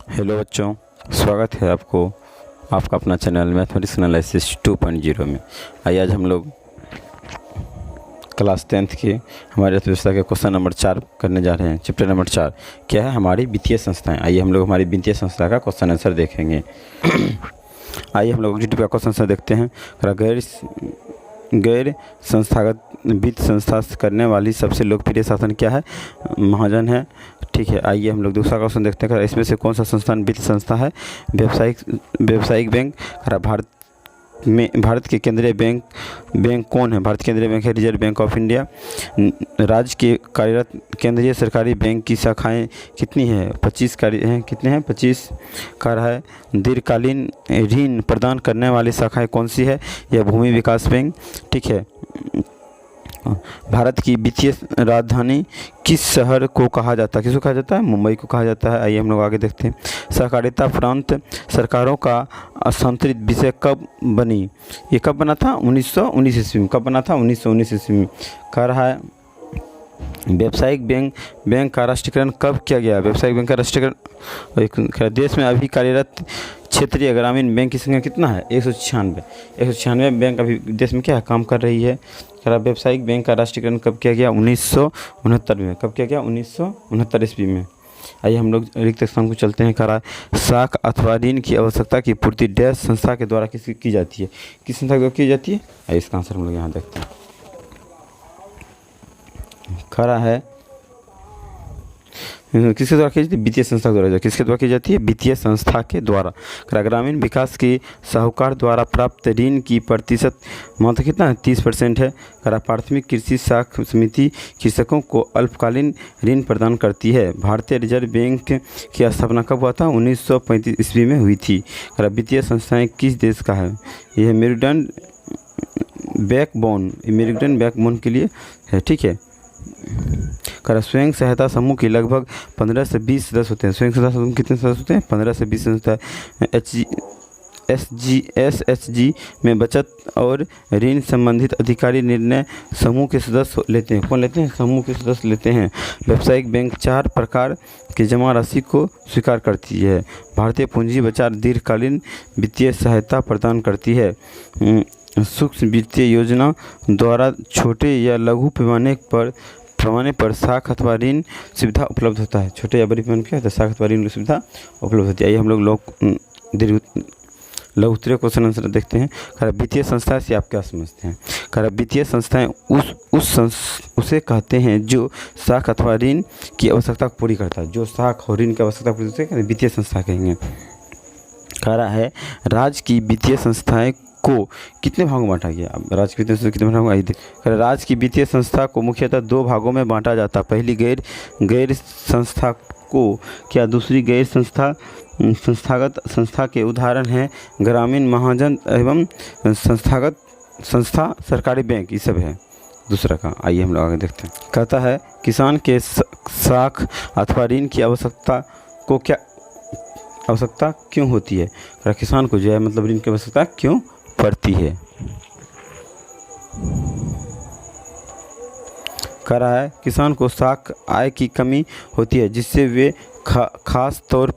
Hello बच्चों, स्वागत है आपको आपका अपना चैनल मैथमेटिक्स एनालिसिस 2.0 में। आइए आज हम लोग क्लास 10th के हमारे अर्थव्यवस्था के क्वेश्चन नंबर 4 करने जा रहे हैं। चैप्टर नंबर 4 क्या है? हमारी वित्तीय संस्थाएं। आइए हम लोग हमारी वित्तीय संस्था का क्वेश्चन आंसर देखेंगे। आइए हम लोग जीडी का क्वेश्चन आंसर देखते हैं। गैर संस्थागत वित्त संस्था करने वाली सबसे लोकप्रिय शासन क्या है? महाजन है। ठीक है, आइए हम लोग दूसरा क्वेश्चन देखते हैं। इसमें से कौन सा संस्थान वित्त संस्था है? व्यावसायिक बैंक। भारत के केंद्रीय बैंक कौन है? भारत केंद्रीय बैंक है रिजर्व बैंक ऑफ इंडिया। राज्य के कार्यरत केंद्रीय सरकारी बैंक की शाखाएं कितनी है? 25 कार्य हैं। कितने हैं? 25 कार्य है। दीर्घकालीन ऋण प्रदान करने वाली शाखाएं कौन सी है? यह भूमि विकास बैंक। ठीक है, भारत की वित्तीय राजधानी किस शहर को कहा जाता है? किसको कहा जाता है? मुंबई को कहा जाता है। आइए हम लोग आगे देखते हैं। सहकारिता प्रांत सरकारों का स्थानांतरित विषय कब बनी? ये कब बना था? 1919 ईस्वी में। कब बना था? 1919 ईस्वी में। कह रहा है व्यावसायिक बैंक का राष्ट्रीयकरण कब किया गया? व्यावसायिक बैंक का राष्ट्रीयकरण देश में अभी कार्यरत क्षेत्रीय ग्रामीण बैंक की संख्या कितना है? 196 बैंक अभी देश में क्या है? काम कर रही है। व्यावसायिक बैंक का राष्ट्रीयकरण कब किया गया? 1969 में। कब किया गया? 1969 ईस्वी में। आइए हम लोग रिक्त स्थान को चलते हैं। करा साख अथवा ऋण की आवश्यकता की पूर्ति डैश संस्था के द्वारा किसकी की जाती है? किस संस्था के द्वारा की जाती है? आइए इसका आंसर हम लोग यहाँ देखते हैं। खरा है किसके द्वारा की जाती है? वित्तीय संस्था द्वारा। किसके द्वारा की जाती है? वित्तीय संस्था के द्वारा। ग्रामीण विकास के साहूकार द्वारा प्राप्त ऋण की प्रतिशत मात्रा कितना है? 30% है। प्राथमिक कृषि साख समिति कृषकों को अल्पकालीन ऋण प्रदान करती है। भारतीय रिजर्व बैंक की स्थापना कब हुआ था? 1935 ईस्वी में हुई थी। वित्तीय संस्थाएं किस देश का है? यह मेरुदंड बैकबोन के लिए है। ठीक है, स्वयं सहायता समूह की लगभग 15 से 20 सदस्य होते हैं। स्वयं सहायता समूह कितने सदस्य होते हैं? 15 से 20 सदस्य होता है। SHG में बचत और ऋण संबंधित अधिकारी निर्णय समूह के सदस्य लेते हैं। कौन लेते हैं? समूह के सदस्य लेते हैं। व्यावसायिक बैंक 4 प्रकार की जमा राशि को स्वीकार करती है। भारतीय पूंजी बाजार दीर्घकालीन वित्तीय सहायता प्रदान करती है। सूक्ष्म वित्तीय योजना द्वारा छोटे या लघु पैमाने पर साख अथवा ऋण सुविधा उपलब्ध होता है। छोटे या बड़ी पैमाने पर साख अथवा ऋण सुविधा उपलब्ध होती है। आइए हम लोग लघु उत्तरीय क्वेश्चन आंसर देखते हैं। वित्तीय संस्था से आप क्या समझते हैं? वित्तीय संस्थाएं उसे कहते हैं जो साख अथवा ऋण की आवश्यकता को पूरी करता है। जो साख और ऋण की आवश्यकता पूरी करता है वित्तीय संस्था कहेंगे। कह रहा है राज्य की वित्तीय संस्थाएं को कितने भागों में बांटा गया? अब राज्य की वित्तीय संस्था कितने भागों में? आइए देखिए। राज्य की वित्तीय संस्था को मुख्यतः 2 भागों में बांटा जाता है। पहली गैर संस्था को क्या? दूसरी गैर संस्थागत संस्था के उदाहरण हैं ग्रामीण महाजन एवं संस्थागत संस्था सरकारी बैंक। ये सब है दूसरा का। आइए हम लोग आगे देखते हैं। कहता है किसान के साख अथवा ऋण की आवश्यकता क्यों होती है? किसान को जो है मतलब ऋण की आवश्यकता क्यों पड़ती है? कह रहा है किसान को साख आय की कमी होती है जिससे वे खास तौर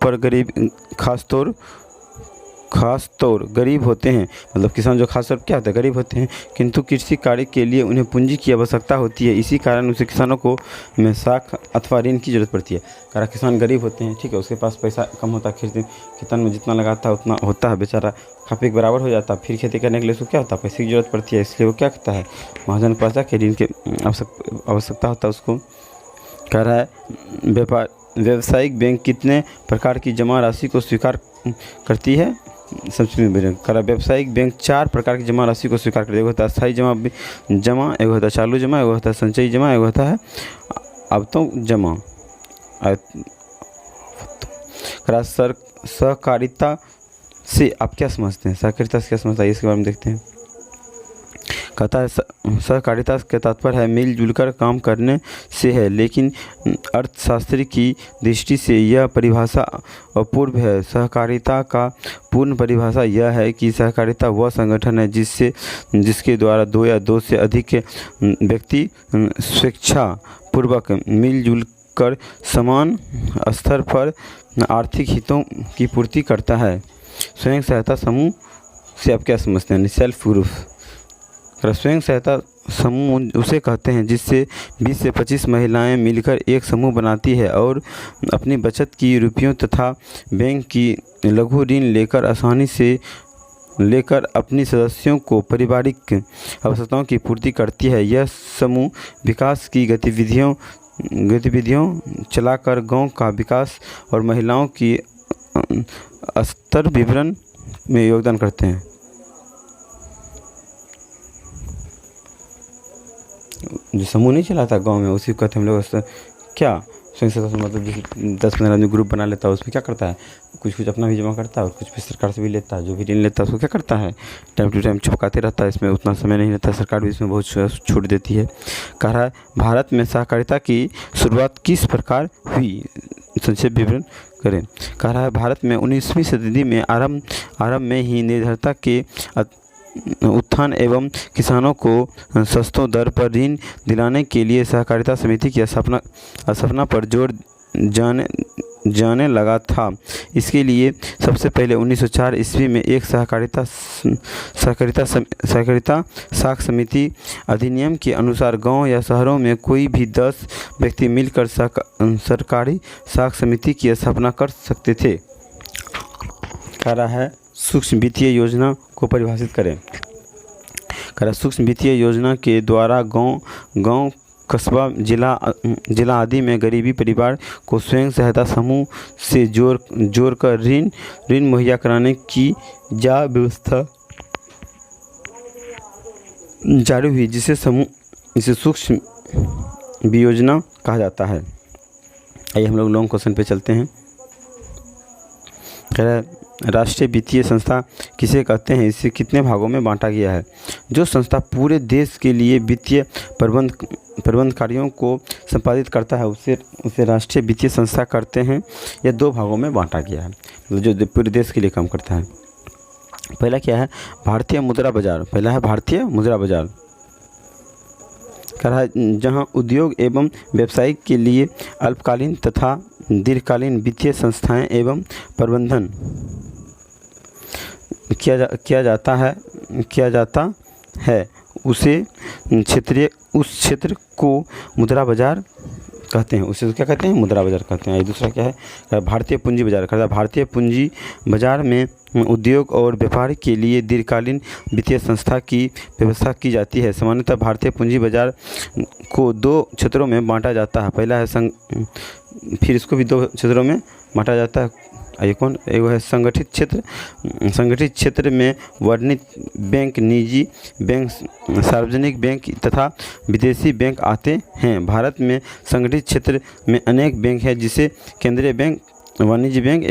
गरीब होते हैं। मतलब किसान जो खास तौर पर क्या होता है? गरीब होते हैं, किंतु कृषि कार्य के लिए उन्हें पूंजी की आवश्यकता होती है। इसी कारण उसे किसानों को में साख अथवा ऋण की जरूरत पड़ती है। कारण किसान गरीब होते हैं, ठीक है, उसके पास पैसा कम होता है। खेतन में जितना लगाता है उतना होता है, बेचारा काफ़ी बराबर हो जाता है। फिर खेती करने के लिए उसको क्या होता है? पैसे की जरूरत पड़ती है। इसलिए वो क्या करता है? महाजन के पास जाकर ऋण की आवश्यकता होता है उसको। कह रहा है व्यावसायिक बैंक कितने प्रकार की जमा राशि को स्वीकार करती है? सबसे व्यावसायिक बैंक 4 प्रकार की जमा राशि को स्वीकार करती है। एक होता है स्थायी जमा, एक होता है चालू जमा, एक होता है संचयी जमा, एक होता है आवर्तक जमा। सहकारिता से आप क्या समझते हैं? सहकारिता से क्या समझता है? इसके बारे में देखते हैं। कहता है सहकारिता के तात्पर्य है मिलजुल कर काम करने से है, लेकिन अर्थशास्त्र की दृष्टि से यह परिभाषा अपूर्ण है। सहकारिता का पूर्ण परिभाषा यह है कि सहकारिता वह संगठन है जिसके द्वारा 2 या 2 से अधिक व्यक्ति स्वेच्छापूर्वक मिलजुल कर समान स्तर पर आर्थिक हितों की पूर्ति करता है। स्वयं सहायता समूह से आप क्या समझते हैं? Self group. स्वयं सहायता समूह उसे कहते हैं जिससे 20 से 25 महिलाएं मिलकर एक समूह बनाती है और अपनी बचत की रुपयों तथा बैंक की लघु ऋण लेकर आसानी से अपनी सदस्यों को पारिवारिक आवश्यकताओं की पूर्ति करती है। यह समूह विकास की गतिविधियों चलाकर गांव का विकास और महिलाओं की स्तर विवरण में योगदान करते हैं। जो समूह नहीं चलाता गांव में उसी को कहते हैं हम लोग क्या स्वयं सहायता समूह। मतलब 10-15 आदमी ग्रुप बना लेता है, उसमें क्या करता है, कुछ अपना भी जमा करता है और कुछ सरकार से भी लेता है। जो भी ऋण लेता है उसको क्या करता है, टाइम टू टाइम चुकाते रहता है। इसमें उतना समय नहीं रहता, सरकार भी इसमें बहुत छूट देती है। कह रहा है भारत में सहकारिता की शुरुआत किस प्रकार हुई, संक्षेप विवरण करें। कह रहा है भारत में 19वीं सदी में आरंभ में ही निर्धनता के उत्थान एवं किसानों को सस्तों दर पर ऋण दिलाने के लिए सहकारिता समिति की स्थापना पर जोर जाने लगा था। इसके लिए सबसे पहले 1904 ईस्वी में एक सहकारिता साख समिति अधिनियम के अनुसार गांव या शहरों में कोई भी 10 व्यक्ति मिलकर सरकारी साख समिति की स्थापना कर सकते थे। कह रहा है सूक्ष्म वित्तीय योजना को परिभाषित करें। कह रहा सूक्ष्म वित्तीय योजना के द्वारा गांव कस्बा जिला आदि में गरीबी परिवार को स्वयं सहायता समूह से जोड़कर ऋण मुहैया कराने की व्यवस्था जारी हुई, जिसे सूक्ष्म योजना कहा जाता है। आइए हम लोग लॉन्ग क्वेश्चन पे चलते हैं। कह रहा है राष्ट्रीय वित्तीय संस्था किसे कहते हैं, इसे कितने भागों में बांटा गया है। जो संस्था पूरे देश के लिए वित्तीय प्रबंध कार्यों को संपादित करता है उसे राष्ट्रीय वित्तीय संस्था करते हैं। यह 2 भागों में बांटा गया है, जो पूरे देश के लिए काम करता है। पहला क्या है, भारतीय मुद्रा बाजार। पहला है भारतीय मुद्रा बाजार। कह रहा है जहाँ उद्योग एवं व्यवसायिक के लिए अल्पकालीन तथा दीर्घकालीन वित्तीय संस्थाएं एवं प्रबंधन किया जाता है उस क्षेत्र को मुद्रा बाजार कहते हैं। उसे क्या कहते हैं, मुद्रा बाजार कहते हैं। दूसरा क्या है, भारतीय पूंजी बाजार। कहता है भारतीय पूंजी बाजार में उद्योग और व्यापार के लिए दीर्घकालीन वित्तीय संस्था की व्यवस्था की जाती है। सामान्यतः भारतीय पूंजी बाजार को 2 क्षेत्रों में बांटा जाता है। पहला है फिर इसको भी 2 क्षेत्रों में बांटा जाता है। एक है संगठित क्षेत्र। संगठित क्षेत्र में वाणिज्य बैंक, निजी बैंक, सार्वजनिक बैंक तथा विदेशी बैंक आते हैं। भारत में संगठित क्षेत्र में अनेक बैंक हैं, जिसे केंद्रीय बैंक, वाणिज्य बैंक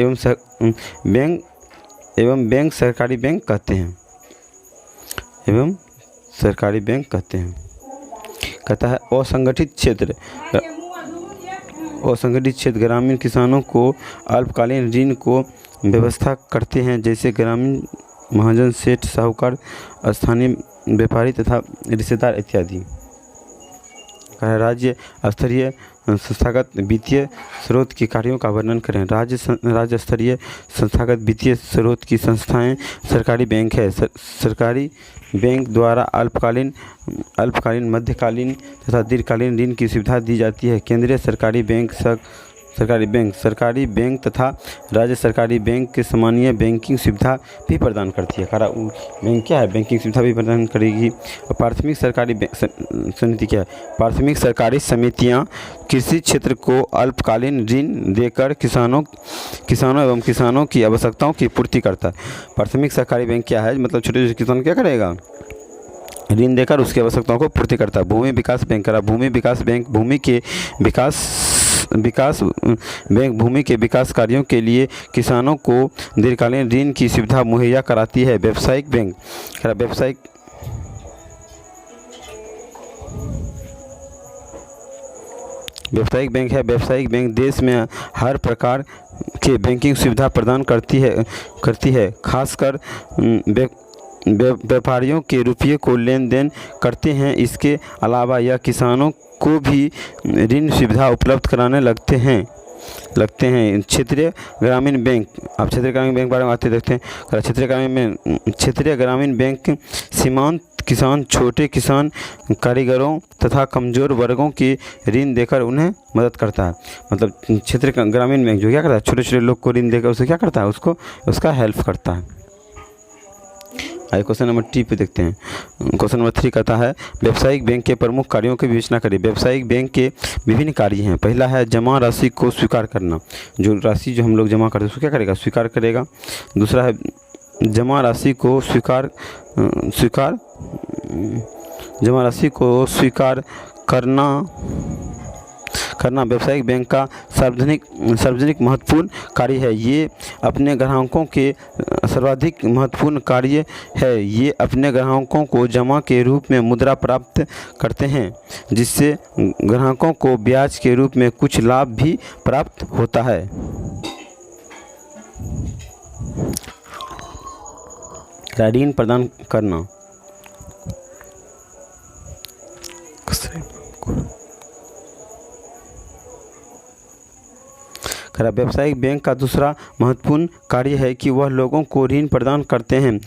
एवं बैंक सरकारी बैंक कहते हैं। कहता है असंगठित क्षेत्र। असंगठित क्षेत्र ग्रामीण किसानों को अल्पकालीन ऋण को व्यवस्था करते हैं, जैसे ग्रामीण महाजन, सेठ, साहूकार, स्थानीय व्यापारी तथा रिश्तेदार इत्यादि। राज्य स्तरीय संस्थागत वित्तीय स्रोत के कार्यों का वर्णन करें। राज्य स्तरीय संस्थागत वित्तीय स्रोत की संस्थाएं सरकारी बैंक है। सरकारी बैंक द्वारा अल्पकालीन, मध्यकालीन तथा दीर्घकालीन ऋण की सुविधा दी जाती है। केंद्रीय सरकारी बैंक तथा राज्य सरकारी बैंक के सामान्य बैंकिंग सुविधा भी प्रदान करती है। बैंक क्या है, बैंकिंग सुविधा भी प्रदान करेगी। और प्राथमिक सरकारी समिति क्या है, प्राथमिक सरकारी समितियां कृषि क्षेत्र को अल्पकालीन ऋण देकर किसानों एवं किसानों की आवश्यकताओं की पूर्ति करता है। प्राथमिक सरकारी बैंक क्या है, मतलब छोटे छोटे किसान क्या करेगा, ऋण देकर उसकी आवश्यकताओं को पूर्ति करता है। भूमि विकास बैंक भूमि विकास बैंक भूमि के विकास कार्यों के लिए किसानों को दीर्घकालीन ऋण की सुविधा मुहैया कराती है। व्यावसायिक बैंक व्यावसायिक बैंक देश में हर प्रकार के बैंकिंग सुविधा प्रदान करती है। खासकर व्यापारियों के रुपये को लेन देन करते हैं। इसके अलावा यह किसानों को भी ऋण सुविधा उपलब्ध कराने लगते हैं। क्षेत्रीय ग्रामीण बैंक, अब क्षेत्रीय ग्रामीण बैंक बारे में आते देखते हैं। क्षेत्रीय ग्रामीण बैंक सीमांत किसान, छोटे किसान, कारीगरों तथा कमज़ोर वर्गों के ऋण देकर उन्हें मदद करता है। मतलब क्षेत्रीय ग्रामीण बैंक जो क्या करता है, छोटे छोटे लोग को ऋण देकर उसे क्या करता है, उसको उसका हेल्प करता है। आइए क्वेश्चन नंबर 3 पे देखते हैं। क्वेश्चन नंबर 3 कहता है व्यावसायिक बैंक के प्रमुख कार्यों की विवेचना करें। व्यावसायिक बैंक के विभिन्न कार्य हैं। पहला है जमा राशि को स्वीकार करना, जो राशि जो हम लोग जमा करते हैं उसको क्या करेगा, स्वीकार करेगा। दूसरा है जमा राशि को स्वीकार करना व्यावसायिक बैंक का सार्वजनिक महत्वपूर्ण कार्य है। ये अपने ग्राहकों के सर्वाधिक महत्वपूर्ण कार्य है। ये अपने ग्राहकों को जमा के रूप में मुद्रा प्राप्त करते हैं, जिससे ग्राहकों को ब्याज के रूप में कुछ लाभ भी प्राप्त होता है। ऋण प्रदान करना, व्यावसायिक बैंक का दूसरा महत्वपूर्ण कार्य है कि वह लोगों को ऋण प्रदान करते हैं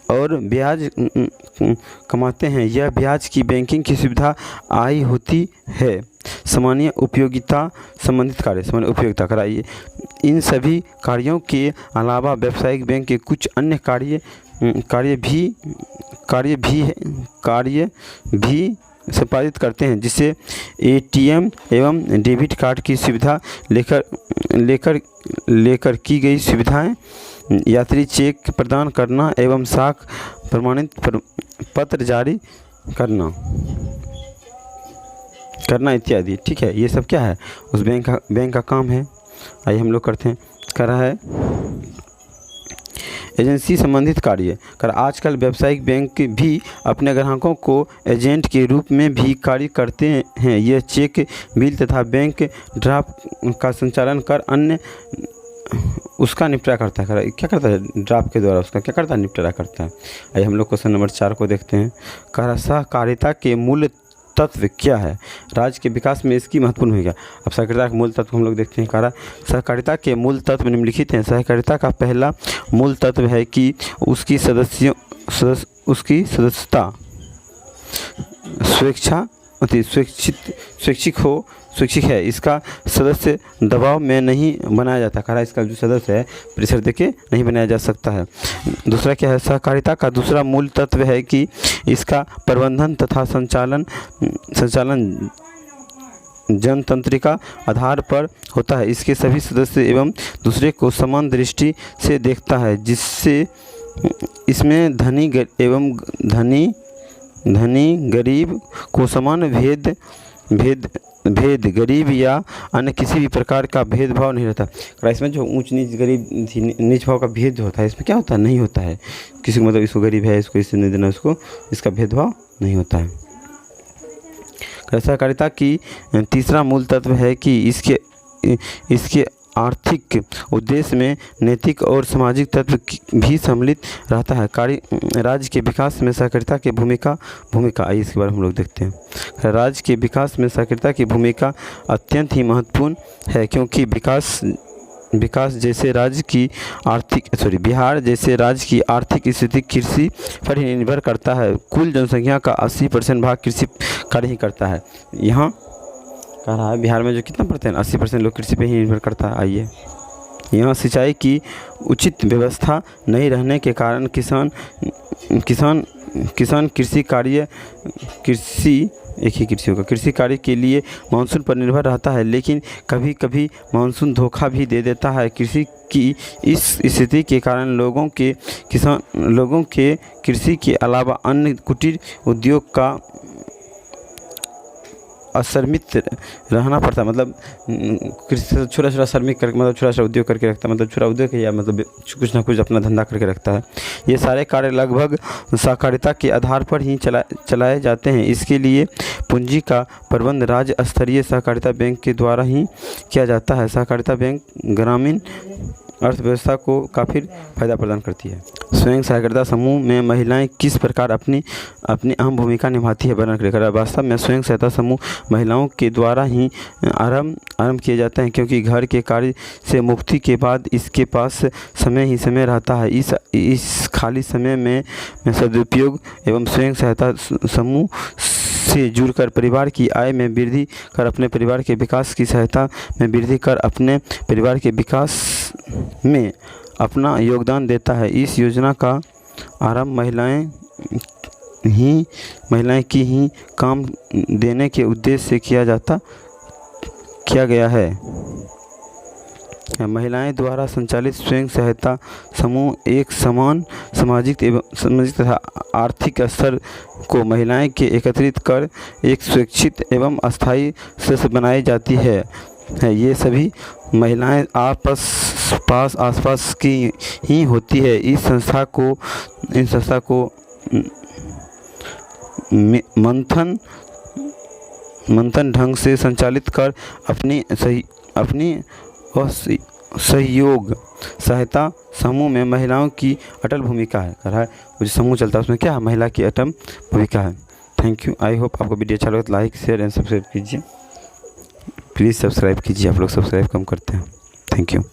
और ब्याज कमाते हैं। यह ब्याज की बैंकिंग की सुविधा आई होती है। सामान्य उपयोगिता संबंधित कार्य कराइए। इन सभी कार्यों के अलावा व्यावसायिक बैंक के कुछ अन्य कार्य भी संपादित करते हैं, जिसे एटीएम एवं डेबिट कार्ड की सुविधा लेकर की गई सुविधाएं, यात्री चेक प्रदान करना एवं साख प्रमाणित पत्र जारी करना इत्यादि। ठीक है, ये सब क्या है, उस बैंक का काम है। आइए हम लोग करते हैं। कर रहा है एजेंसी संबंधित कार्य। आजकल व्यावसायिक बैंक भी अपने ग्राहकों को एजेंट के रूप में भी कार्य करते हैं। यह चेक, बिल तथा बैंक ड्राफ्ट का संचालन कर अन्य उसका निपटारा करता है। क्या करता है, ड्राफ्ट के द्वारा उसका क्या करता है, निपटारा करता है। आइए हम लोग क्वेश्चन नंबर 4 को देखते हैं। सहकारिता के मूल तत्व क्या है, राज्य के विकास में इसकी महत्वपूर्ण भूमिका। अब सहकारिता के मूल तत्व हम लोग देखते हैं। सहकारिता के मूल तत्व निम्नलिखित हैं। सहकारिता का पहला मूल तत्व है कि उसकी सदस्यता स्वैच्छिक है। इसका सदस्य दबाव में नहीं बनाया जाता। इसका जो सदस्य है प्रेशर देके नहीं बनाया जा सकता है। दूसरा क्या है, सहकारिता का दूसरा मूल तत्व है कि इसका प्रबंधन तथा संचालन जनतंत्रिका आधार पर होता है। इसके सभी सदस्य एवं दूसरे को समान दृष्टि से देखता है, जिससे इसमें धनी गरीब को समान भेद गरीब या अन्य किसी भी प्रकार का भेदभाव नहीं रहता। इसमें जो ऊंच नीच गरीब नीच भाव का भेद जो होता है, इसमें क्या होता है, नहीं होता है। किसी को मतलब इसको गरीब है, इसको इससे नहीं देना, उसको इसका भेदभाव नहीं होता है। सहकारिता की तीसरा मूल तत्व है कि इसके आर्थिक उद्देश्य में नैतिक और सामाजिक तत्व भी सम्मिलित रहता है। राज्य के विकास में सहकारिता की भूमिका आई, इसके बारे में हम लोग देखते हैं। राज्य के विकास में सहकारिता की भूमिका अत्यंत ही महत्वपूर्ण है, क्योंकि बिहार जैसे राज्य की आर्थिक स्थिति कृषि पर ही निर्भर करता है। कुल जनसंख्या का 80% भाग कृषि कार्य ही करता है। यहाँ कह रहा है बिहार में जो कितना %, 80% लोग कृषि पे ही निर्भर करता है। आइए, यहाँ सिंचाई की उचित व्यवस्था नहीं रहने के कारण किसान कृषि कार्य के लिए मानसून पर निर्भर रहता है, लेकिन कभी कभी मानसून धोखा भी दे देता है। कृषि की इस स्थिति के कारण लोगों के कृषि के अलावा अन्य कुटीर उद्योग का असरमित रहना पड़ता है, मतलब छोटा छोटा श्रमिक करके, मतलब छोटा छोटा उद्योग करके रखता है, मतलब छोटा उद्योग या मतलब कुछ ना कुछ अपना धंधा करके रखता है। ये सारे कार्य लगभग सहकारिता के आधार पर ही चलाए जाते हैं। इसके लिए पूंजी का प्रबंध राज्य स्तरीय सहकारिता बैंक के द्वारा ही किया जाता है। सहकारिता बैंक ग्रामीण अर्थव्यवस्था को काफ़ी फायदा प्रदान करती है। स्वयं सहायता समूह में महिलाएं किस प्रकार अपनी अहम भूमिका निभाती है, वर्णन करें। वास्तव में स्वयं सहायता समूह महिलाओं के द्वारा ही आरंभ किए जाते हैं, क्योंकि घर के कार्य से मुक्ति के बाद इसके पास समय ही समय रहता है। इस खाली समय में सदुपयोग एवं स्वयं सहायता समूह से जुड़कर परिवार की आय में वृद्धि कर अपने परिवार के विकास की सहायता में वृद्धि कर अपने परिवार के विकास में अपना योगदान देता है। इस योजना का आरंभ महिलाएं की ही काम देने के उद्देश्य से किया गया है। महिलाएं द्वारा संचालित स्वयं सहायता समूह एक समान सामाजिक तथा आर्थिक स्तर को महिलाएं के एकत्रित कर एक सुरक्षित एवं अस्थायी सदस्य बनाई जाती है। ये सभी महिलाएं आसपास की ही होती है। इन संस्था को मंथन ढंग से संचालित कर अपनी सहयोग सहायता समूह में महिलाओं की अटल भूमिका है। जो समूह चलता है उसमें क्या है, महिला की अटल भूमिका है। Thank you. आई होप आपको वीडियो अच्छा लगे तो लाइक शेयर एंड सब्सक्राइब कीजिए। प्लीज़ सब्सक्राइब कीजिए, आप लोग सब्सक्राइब कम करते हैं। Thank you.